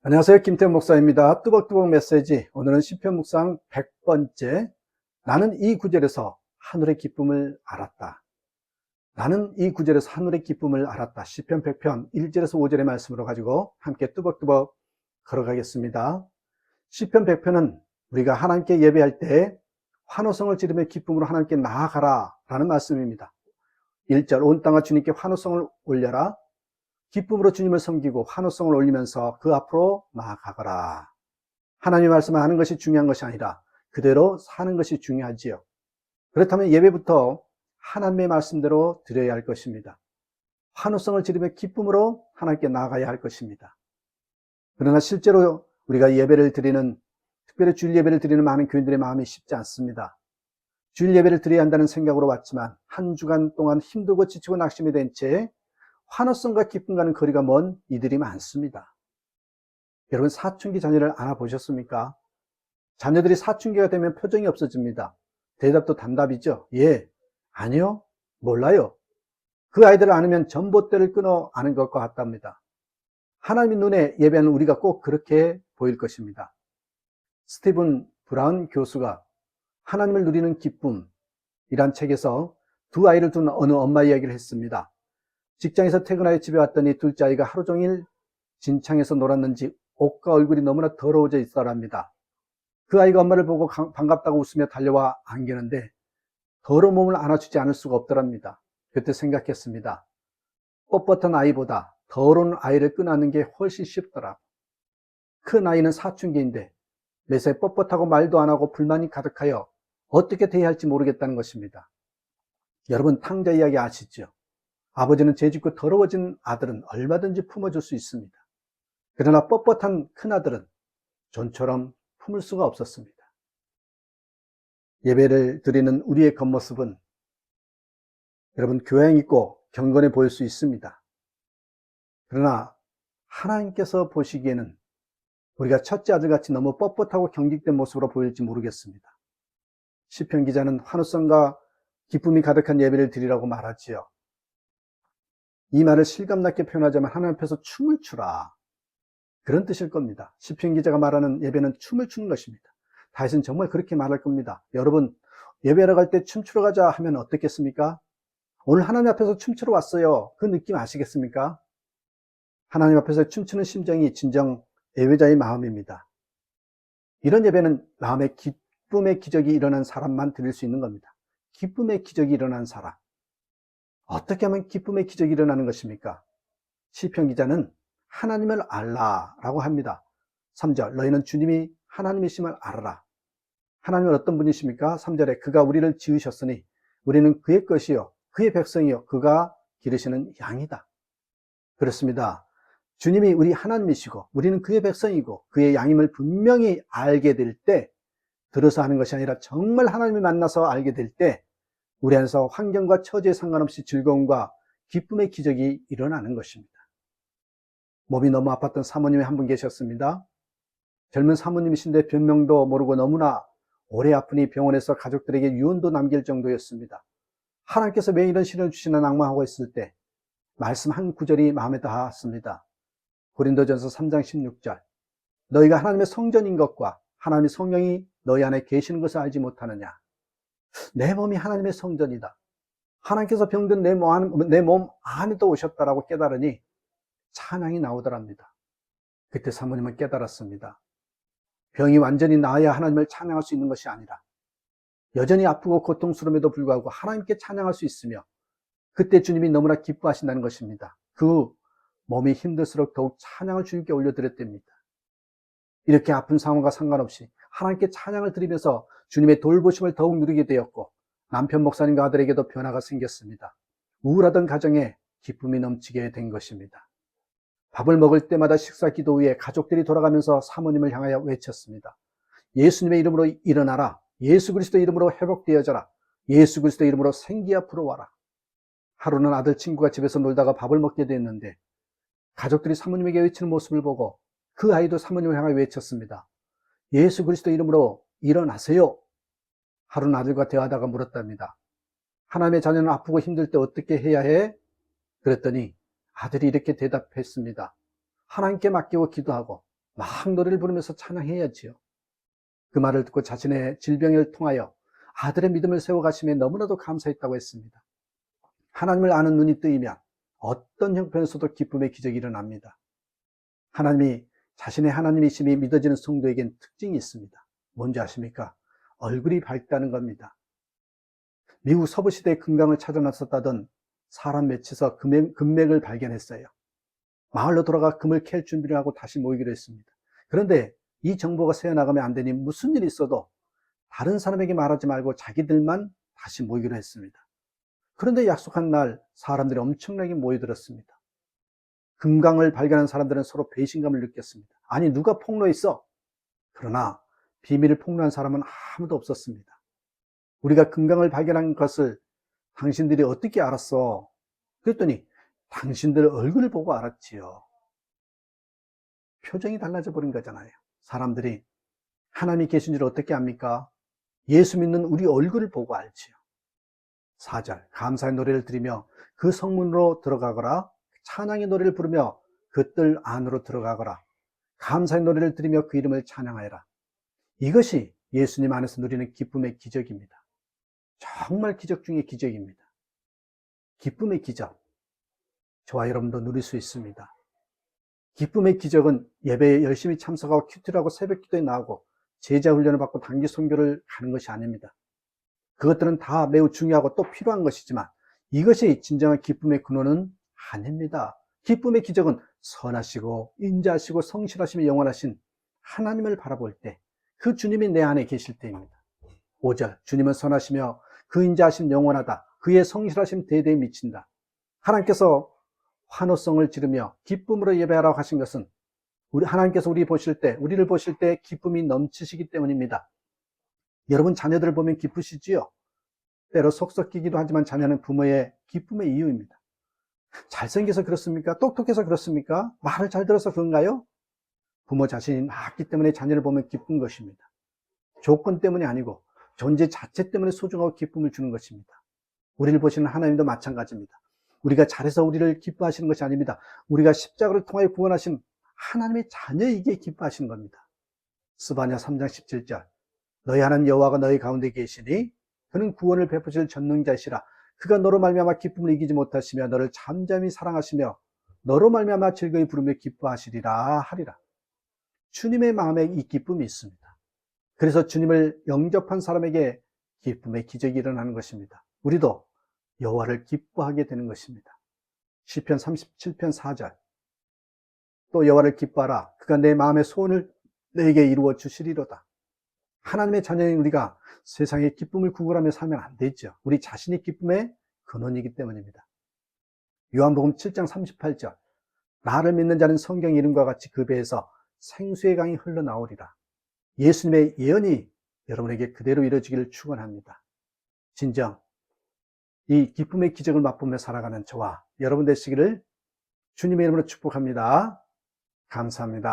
안녕하세요. 김태훈 목사입니다. 뚜벅뚜벅 메시지. 오늘은 시편 묵상 100번째. 나는 이 구절에서 하늘의 기쁨을 알았다. 나는 이 구절에서 하늘의 기쁨을 알았다. 시편 100편 1절에서 5절의 말씀으로 가지고 함께 뚜벅뚜벅 걸어가겠습니다. 시편 100편은 우리가 하나님께 예배할 때 환호성을 지르며 기쁨으로 하나님께 나아가라 라는 말씀입니다. 1절 온 땅아 주님께 환호성을 올려라. 기쁨으로 주님을 섬기고 환호성을 올리면서 그 앞으로 나아가거라. 하나님의 말씀을 아는 것이 중요한 것이 아니라 그대로 사는 것이 중요하지요. 그렇다면 예배부터 하나님의 말씀대로 드려야 할 것입니다. 환호성을 지르며 기쁨으로 하나님께 나아가야 할 것입니다. 그러나 실제로 우리가 예배를 드리는, 특별히 주일 예배를 드리는 많은 교인들의 마음이 쉽지 않습니다. 주일 예배를 드려야 한다는 생각으로 왔지만 한 주간 동안 힘들고 지치고 낙심이 된 채 환호성과 기쁨과는 거리가 먼 이들이 많습니다. 여러분, 사춘기 자녀를 안아보셨습니까? 자녀들이 사춘기가 되면 표정이 없어집니다. 대답도 단답이죠. 예, 아니요, 몰라요. 그 아이들을 안으면 전봇대를 끊어 아는 것과 같답니다. 하나님의 눈에 예배하는 우리가 꼭 그렇게 보일 것입니다. 스티븐 브라운 교수가 하나님을 누리는 기쁨이란 책에서 두 아이를 둔 어느 엄마 이야기를 했습니다. 직장에서 퇴근하여 집에 왔더니 둘째 아이가 하루 종일 진창에서 놀았는지 옷과 얼굴이 너무나 더러워져 있더랍니다. 그 아이가 엄마를 보고 반갑다고 웃으며 달려와 안기는데 더러운 몸을 안아주지 않을 수가 없더랍니다. 그때 생각했습니다. 뻣뻣한 아이보다 더러운 아이를 끄안는 게 훨씬 쉽더라. 큰 아이는 사춘기인데 매사에 뻣뻣하고 말도 안 하고 불만이 가득하여 어떻게 대해야 할지 모르겠다는 것입니다. 여러분, 탕자 이야기 아시죠? 아버지는 죄짓고 더러워진 아들은 얼마든지 품어줄 수 있습니다. 그러나 뻣뻣한 큰아들은 존처럼 품을 수가 없었습니다. 예배를 드리는 우리의 겉모습은 여러분 교양 있고 경건해 보일 수 있습니다. 그러나 하나님께서 보시기에는 우리가 첫째 아들같이 너무 뻣뻣하고 경직된 모습으로 보일지 모르겠습니다. 시편 기자는 환호성과 기쁨이 가득한 예배를 드리라고 말하지요. 이 말을 실감나게 표현하자면 하나님 앞에서 춤을 추라, 그런 뜻일 겁니다. 시편 기자가 말하는 예배는 춤을 추는 것입니다. 다윗은 정말 그렇게 말할 겁니다. 여러분, 예배하러 갈 때 춤추러 가자 하면 어떻겠습니까? 오늘 하나님 앞에서 춤추러 왔어요. 그 느낌 아시겠습니까? 하나님 앞에서 춤추는 심정이 진정 예배자의 마음입니다. 이런 예배는 마음에 기쁨의 기적이 일어난 사람만 드릴 수 있는 겁니다. 기쁨의 기적이 일어난 사람. 어떻게 하면 기쁨의 기적이 일어나는 것입니까? 시편 기자는 하나님을 알라라고 합니다. 3절 너희는 주님이 하나님이심을 알아라. 하나님은 어떤 분이십니까? 3절에 그가 우리를 지으셨으니 우리는 그의 것이요 그의 백성이요 그가 기르시는 양이다. 그렇습니다. 주님이 우리 하나님이시고 우리는 그의 백성이고 그의 양임을 분명히 알게 될 때, 들어서 하는 것이 아니라 정말 하나님을 만나서 알게 될 때 우리 안에서 환경과 처지에 상관없이 즐거움과 기쁨의 기적이 일어나는 것입니다. 몸이 너무 아팠던 사모님이 한 분 계셨습니다. 젊은 사모님이신데 병명도 모르고 너무나 오래 아프니 병원에서 가족들에게 유언도 남길 정도였습니다. 하나님께서 왜 이런 시련을 주시나 낭망하고 있을 때 말씀 한 구절이 마음에 닿았습니다. 고린도전서 3장 16절 너희가 하나님의 성전인 것과 하나님의 성령이 너희 안에 계시는 것을 알지 못하느냐. 내 몸이 하나님의 성전이다. 하나님께서 병든 내 몸 안에도 오셨다라고 깨달으니 찬양이 나오더랍니다. 그때 사모님은 깨달았습니다. 병이 완전히 나아야 하나님을 찬양할 수 있는 것이 아니라 여전히 아프고 고통스러움에도 불구하고 하나님께 찬양할 수 있으며 그때 주님이 너무나 기뻐하신다는 것입니다. 그 몸이 힘들수록 더욱 찬양을 주님께 올려드렸답니다. 이렇게 아픈 상황과 상관없이 하나님께 찬양을 드리면서 주님의 돌보심을 더욱 누리게 되었고 남편 목사님과 아들에게도 변화가 생겼습니다. 우울하던 가정에 기쁨이 넘치게 된 것입니다. 밥을 먹을 때마다 식사 기도 후에 가족들이 돌아가면서 사모님을 향하여 외쳤습니다. 예수님의 이름으로 일어나라. 예수 그리스도 이름으로 회복되어져라. 예수 그리스도 이름으로 생기 앞으로 와라. 하루는 아들 친구가 집에서 놀다가 밥을 먹게 됐는데 가족들이 사모님에게 외치는 모습을 보고 그 아이도 사모님을 향하여 외쳤습니다. 예수 그리스도 이름으로 일어나세요. 하루는 아들과 대화하다가 물었답니다. 하나님의 자녀는 아프고 힘들 때 어떻게 해야 해? 그랬더니 아들이 이렇게 대답했습니다. 하나님께 맡기고 기도하고 막 노래를 부르면서 찬양해야지요. 그 말을 듣고 자신의 질병을 통하여 아들의 믿음을 세워가심에 너무나도 감사했다고 했습니다. 하나님을 아는 눈이 뜨이면 어떤 형편에서도 기쁨의 기적이 일어납니다. 하나님이 자신의 하나님이심이 믿어지는 성도에겐 특징이 있습니다. 뭔지 아십니까? 얼굴이 밝다는 겁니다. 미국 서부시대의 금강을 찾아 나섰다던 사람 몇이서 금맥을 발견했어요. 마을로 돌아가 금을 캘 준비를 하고 다시 모이기로 했습니다. 그런데 이 정보가 새어나가면 안 되니 무슨 일이 있어도 다른 사람에게 말하지 말고 자기들만 다시 모이기로 했습니다. 그런데 약속한 날 사람들이 엄청나게 모여들었습니다. 금강을 발견한 사람들은 서로 배신감을 느꼈습니다. 아니, 누가 폭로했어? 그러나 비밀을 폭로한 사람은 아무도 없었습니다. 우리가 금강을 발견한 것을 당신들이 어떻게 알았어? 그랬더니 당신들 얼굴을 보고 알았지요. 표정이 달라져 버린 거잖아요. 사람들이 하나님이 계신 줄 어떻게 압니까? 예수 믿는 우리 얼굴을 보고 알지요. 4절, 감사의 노래를 드리며 그 성문으로 들어가거라. 찬양의 노래를 부르며 그 뜰 안으로 들어가거라. 감사의 노래를 드리며 그 이름을 찬양하여라. 이것이 예수님 안에서 누리는 기쁨의 기적입니다. 정말 기적 중에 기적입니다. 기쁨의 기적, 저와 여러분도 누릴 수 있습니다. 기쁨의 기적은 예배에 열심히 참석하고 큐티하고 새벽 기도에 나오고 제자 훈련을 받고 단기 선교를 가는 것이 아닙니다. 그것들은 다 매우 중요하고 또 필요한 것이지만 이것이 진정한 기쁨의 근원은 아닙니다. 기쁨의 기적은 선하시고 인자하시고 성실하시며 영원하신 하나님을 바라볼 때, 그 주님이 내 안에 계실 때입니다. 5절, 주님은 선하시며 그 인자하심 영원하다. 그의 성실하심 대대에 미친다. 하나님께서 환호성을 지르며 기쁨으로 예배하라고 하신 것은 하나님께서 우리를 보실 때 기쁨이 넘치시기 때문입니다. 여러분 자녀들을 보면 기쁘시지요? 때로 속썩이기도 하지만 자녀는 부모의 기쁨의 이유입니다. 잘생겨서 그렇습니까? 똑똑해서 그렇습니까? 말을 잘 들어서 그런가요? 부모 자신이 낳았기 때문에 자녀를 보면 기쁜 것입니다. 조건 때문이 아니고 존재 자체 때문에 소중하고 기쁨을 주는 것입니다. 우리를 보시는 하나님도 마찬가지입니다. 우리가 잘해서 우리를 기뻐하시는 것이 아닙니다. 우리가 십자가를 통하여 구원하신 하나님의 자녀이기에 기뻐하시는 겁니다. 스바냐 3장 17절, 너희 하나님 여호와가 너희 가운데 계시니 그는 구원을 베푸실 전능자시라. 그가 너로 말미암아 기쁨을 이기지 못하시며 너를 잠잠히 사랑하시며 너로 말미암아 즐거이 부르며 기뻐하시리라 하리라. 주님의 마음에 이 기쁨이 있습니다. 그래서 주님을 영접한 사람에게 기쁨의 기적이 일어나는 것입니다. 우리도 여호와를 기뻐하게 되는 것입니다. 시편 37편 4절, 또 여호와를 기뻐하라. 그가 내 마음의 소원을 내게 이루어 주시리로다. 하나님의 자녀인 우리가 세상의 기쁨을 구걸하며 살면 안 되죠. 우리 자신이 기쁨의 근원이기 때문입니다. 요한복음 7장 38절, 나를 믿는 자는 성경 이름과 같이 그 배에서 생수의 강이 흘러나오리라. 예수님의 예언이 여러분에게 그대로 이루어지기를 축원합니다. 진정 이 기쁨의 기적을 맛보며 살아가는 저와 여러분 되시기를 주님의 이름으로 축복합니다. 감사합니다.